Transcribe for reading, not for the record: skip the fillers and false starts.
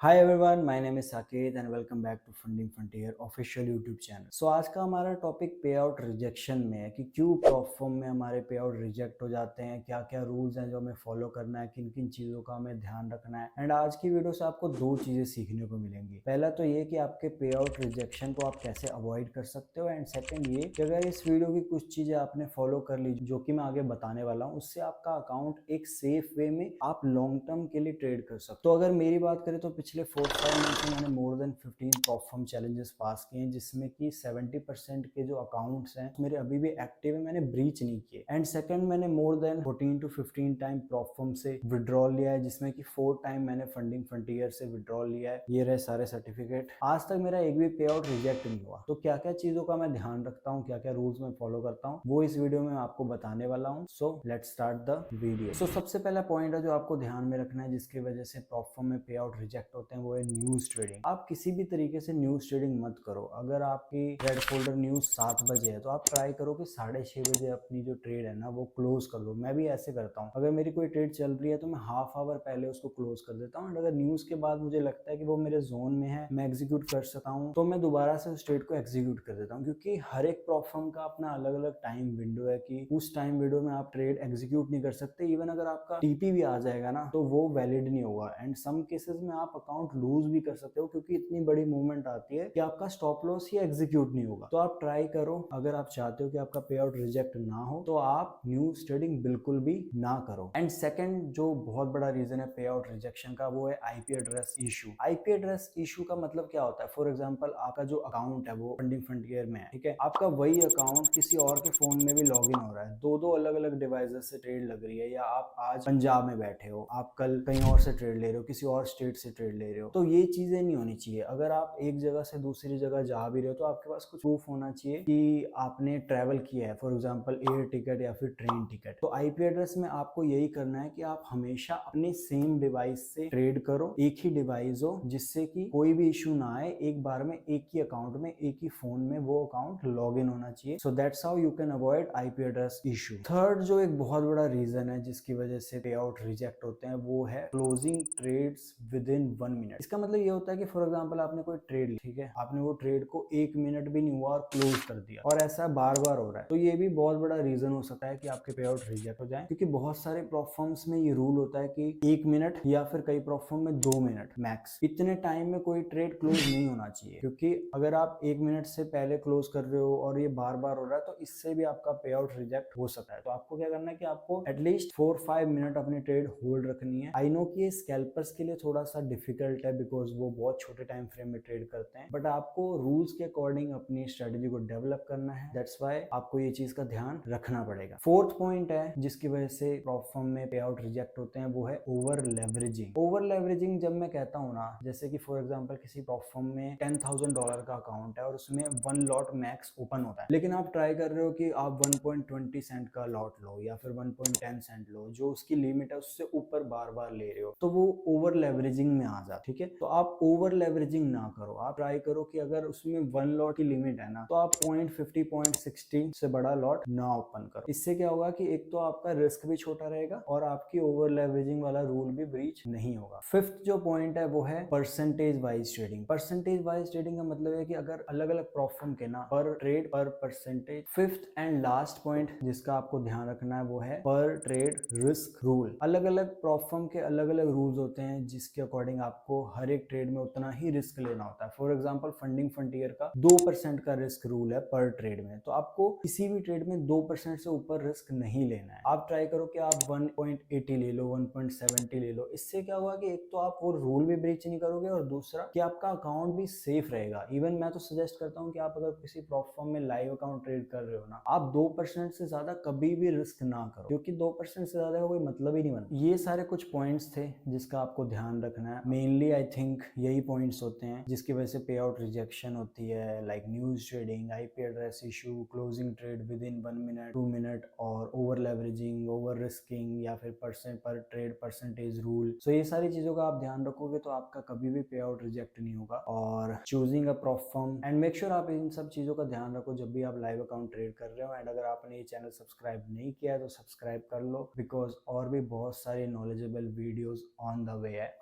Hi everyone, my name is Saket and welcome back to funding frontier official YouTube channel. So आज का हमारा topic पे out rejection में है कि क्यों प्रॉप फॉर्म में हमारे पे आउट रिजेक्ट हो जाते हैं, क्या क्या रूल्स हैं जो हमें फॉलो करना है, किन किन चीज़ों का हमें ध्यान रखना है। एंड आज की वीडियो से आपको दो चीज़ें सीखने को मिलेंगी। पहला तो ये कि आपके पे आउट रिजेक्शन को आप कैसे अवॉइड कर सकते हो, एंड सेकेंड ये कि अगर इस वीडियो की कुछ चीज़ें आपने फॉलो कर ली जो कि मैं आगे बताने वाला हूँ, उससे आपका अकाउंट एक सेफ वे में आप लॉन्ग टर्म के लिए ट्रेड कर सकते हो। तो अगर मेरी बात करें तो पिछले 4-5 मंथ में मैंने more than 15 prop firm challenges pass किए हैं, जिसमें कि 70% के जो अकाउंट्स हैं मेरे अभी भी एक्टिव है, मैंने ब्रीच नहीं किए। एंड सेकंड, मैंने more then 14 to 15 time prop form से विड्रॉल लिया है, जिसमें कि 4 टाइम मैंने फंडिंग फ्रंटियर से विड्रॉल लिया है। ये रहे सारे सर्टिफिकेट। आज तक मेरा एक भी पे आउट रिजेक्ट नहीं हुआ। तो क्या क्या चीजों का मैं ध्यान रखता हूँ, क्या क्या रूल्स मैं फॉलो करता हूँ, वो इस वीडियो में आपको बताने वाला हूँ। So let's start the video. So सबसे पहला पॉइंट है जो आपको ध्यान में रखना है जिसकी वजह से प्रॉप फॉर्म में पे आउट रिजेक्ट होते हैं, वो है न्यूज ट्रेडिंग। आप किसी भी तरीके से न्यूज ट्रेडिंग मत करो। अगर आपकी रेड फोल्डर न्यूज 7 बजे है तो आप ट्राई करो कि 6:30 बजे अपनी जो ट्रेड है ना वो क्लोज कर दो। मैं भी ऐसे करता हूँ। अगर मेरी कोई ट्रेड चल रही है तो मैं हाफ आवर पहले उसको क्लोज कर देता हूँ। अगर न्यूज के बाद मुझे लगता है कि वो मेरे जोन में है, मैं एग्जीक्यूट कर सकता हूँ, तो मैं दोबारा से उस ट्रेड को एग्जीक्यूट कर देता हूँ। क्योंकि हर एक प्रॉप फर्म का अपना अलग अलग टाइम विंडो है कि उस टाइम विंडो में आप ट्रेड एग्जीक्यूट नहीं कर सकते। इवन अगर आपका टीपी भी आ जाएगा ना तो वो वैलिड नहीं होगा। एंड सम केसेस में आप अकाउंट लूज भी कर सकते हो, क्योंकि इतनी बड़ी मूवमेंट आती है कि आपका स्टॉप लॉस ही एग्जीक्यूट नहीं होगा। तो आप ट्राई करो, अगर आप चाहते हो कि आपका पे आउट रिजेक्ट ना हो तो आप न्यूज ट्रेडिंग बिल्कुल भी ना करो। एंड सेकंड जो बहुत बड़ा रीजन है पे आउट रिजेक्शन का, वो है IP address issue. IP address issue का मतलब क्या होता है? फॉर एग्जांपल, आपका जो अकाउंट है वो फंडिंग फ्रंटियर में है, ठीक है, आपका वही अकाउंट किसी और के फोन में भी लॉग इन हो रहा है, दो दो अलग अलग डिवाइसेस से ट्रेड लग रही है, या आप आज पंजाब में बैठे हो, आप कल कहीं और से ट्रेड ले रहे हो, किसी और स्टेट से ट्रेड ले रहे हो, तो ये चीजें नहीं होनी चाहिए। अगर आप एक जगह से दूसरी जगह जा भी रहे हो तो आपके पास कुछ प्रूफ होना चाहिए कि आपने ट्रेवल किया है, फॉर एग्जांपल एयर टिकट या फिर ट्रेन टिकट। तो आईपी एड्रेस में आपको यही करना है कि आप हमेशा अपने सेम डिवाइस से ट्रेड करो, एक ही डिवाइस हो, जिससे कि कोई भी इशू ना आए। एक बार में एक ही अकाउंट में, एक ही फोन में वो अकाउंट लॉग इन होना चाहिए। So that's how you can avoid IP address issue. Third जो एक बहुत बड़ा रीजन है जिसकी वजह से पे आउट रिजेक्ट होते हैं, वो है closing trades within 1 minute. इसका मतलब ये होता है कि फॉर एग्जांपल आपने कोई ट्रेड ली, ठीक है, आपने वो ट्रेड को 1 मिनट भी नहीं हुआ और क्लोज कर दिया, और ऐसा बार बार हो रहा है, तो ये भी बहुत बड़ा रीजन हो सकता है कि आपके पे आउट रिजेक्ट हो जाए। क्योंकि बहुत सारे प्रॉप फर्म्स में ये रूल होता है कि 1 मिनट या फिर कई प्रॉप फर्म में 2 मिनट मैक्स, इतने टाइम में कोई ट्रेड क्लोज नहीं होना चाहिए। क्योंकि अगर आप 1 मिनट से पहले क्लोज कर रहे हो और ये बार बार हो रहा है तो इससे भी आपका पे आउट रिजेक्ट हो सकता है। तो आपको क्या करना है कि आपको एटलीस्ट 4-5 मिनट अपनी ट्रेड होल्ड रखनी है। आई नो कि ये स्कैल्पर्स के लिए थोड़ा सा डिफिकल्ट है बिकॉज वो बहुत छोटे टाइम फ्रेम में ट्रेड करते हैं, बट आपको रूल्स के अकॉर्डिंग अपनी स्ट्रेटेजी को डेवलप करना है। दैट्स वाई आपको ये चीज का ध्यान रखना पड़ेगा। फोर्थ पॉइंट है जिसकी वजह से प्रॉप फर्म में पे आउट रिजेक्ट होते हैं, वो है ओवर लेवरेजिंग। ओवर लेवरेजिंग जब मैं कहता हूँ ना, जैसे कि फॉर एग्जांपल किसी प्रॉप फर्म में $10,000 का अकाउंट है और उसमें 1 लॉट मैक्स ओपन होता है, लेकिन आप ट्राई कर रहे हो कि आप 1.20 सेंट का लॉट लो या फिर 1.10 सेंट लो, जो उसकी लिमिट है उससे ऊपर बार बार ले रहे हो, तो वो ओवर लेवरेजिंग में आ जाता, ठीक है। तो आप ओवर लेवरेजिंग ना करो। आप ट्राई करो कि अगर उसमें 1 लॉट की लिमिट है ना, तो आप 0.50 0.60 से बड़ा लॉट ना ओपन करो। इससे क्या होगा कि एक तो आपका रिस्क भी छोटा रहेगा और आपकी ओवर लेवरेजिंग वाला रूल भी ब्रीच नहीं होगा। फिफ्थ जो पॉइंट है वो है percentage wise trading. Percentage wise trading का मतलब है कि अगर अलग अलग प्रॉप फर्म के ना पर ट्रेड पर percentage. Fifth and last point जिसका आपको ध्यान रखना है वो है पर ट्रेड रिस्क रूल। अलग अलग प्रॉप फर्म के अलग अलग रूल्स होते हैं जिसके अकॉर्डिंग आपको हर एक ट्रेड में उतना ही रिस्क लेना होता है। फॉर एग्जांपल, फंडिंग फ्रंटियर का 2% का रिस्क रूल है पर ट्रेड में, तो आपको किसी भी ट्रेड में 2% से ऊपर रिस्क नहीं लेना है। आप ट्राई करो कि आप 1.80 ले लो, 1.70 ले लो। इससे क्या होगा कि एक तो आप वो रूल भी ब्रीच नहीं करोगे और दूसरा कि आपका अकाउंट भी सेफ रहेगा। इवन मैं तो सजेस्ट करता हूँ कि आप अगर किसी प्रॉप फर्म में लाइव अकाउंट ट्रेड कर रहे हो ना, आप 2% से ज्यादा कभी भी रिस्क ना करो, क्योंकि 2% से ज्यादा का कोई मतलब ही नहीं बनता। ये सारे कुछ पॉइंट्स थे जिसका आपको ध्यान रखना है। मेनली आई थिंक यही पॉइंट्स होते हैं जिसकी वजह से पे आउट रिजेक्शन होती है, like news trading, IP address issue, closing trade with in 1 minute 2 minute, और ओवर लेवरेजिंग, ओवर रिस्किंग, या फिर परसेंट पर ट्रेड परसेंटेज रूल। सो ये सारी चीजों का आप ध्यान रखोगे तो आपका कभी भी पे आउट रिजेक्ट नहीं होगा। और choosing a prop firm, and make sure आप इन सब चीजों का ध्यान रखो जब भी आप लाइव अकाउंट ट्रेड कर रहे हो। एंड अगर आपने ये चैनल सब्सक्राइब नहीं किया है तो सब्सक्राइब कर लो, बिकॉज और भी बहुत सारी knowledgeable videos on the way है।